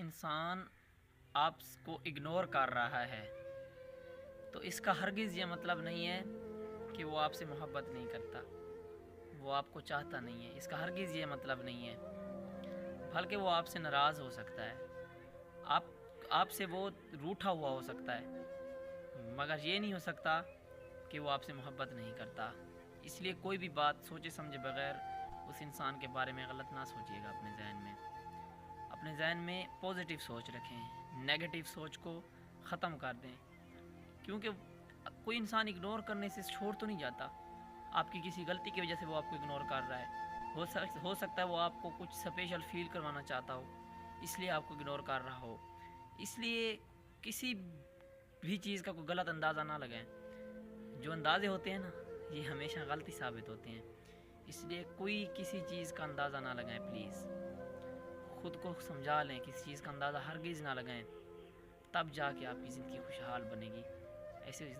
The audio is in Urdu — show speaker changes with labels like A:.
A: انسان آپ کو اگنور کر رہا ہے تو اس کا ہرگز یہ مطلب نہیں ہے کہ وہ آپ سے محبت نہیں کرتا، وہ آپ کو چاہتا نہیں ہے، اس کا ہرگز یہ مطلب نہیں ہے، بلکہ وہ آپ سے ناراض ہو سکتا ہے، آپ سے وہ روٹھا ہوا ہو سکتا ہے، مگر یہ نہیں ہو سکتا کہ وہ آپ سے محبت نہیں کرتا۔ اس لیے کوئی بھی بات سوچے سمجھے بغیر اس انسان کے بارے میں غلط نہ سوچیے گا۔ اپنے ذہن میں پوزیٹیو سوچ رکھیں، نیگیٹیو سوچ کو ختم کر دیں، کیونکہ کوئی انسان اگنور کرنے سے چھوڑ تو نہیں جاتا۔ آپ کی کسی غلطی کی وجہ سے وہ آپ کو اگنور کر رہا ہے، ہو سکتا ہے وہ آپ کو کچھ اسپیشل فیل کروانا چاہتا ہو، اس لیے آپ کو اگنور کر رہا ہو۔ اس لیے کسی بھی چیز کا کوئی غلط اندازہ نہ لگائیں۔ جو اندازے ہوتے ہیں نا، یہ ہمیشہ غلطی ثابت ہوتے ہیں، اس لیے کوئی کسی چیز کا اندازہ نہ لگائیں۔ پلیز خود کو سمجھا لیں، کسی چیز کا اندازہ ہرگز نہ لگائیں، تب جا کے آپ کی زندگی خوشحال بنے گی۔ ایسے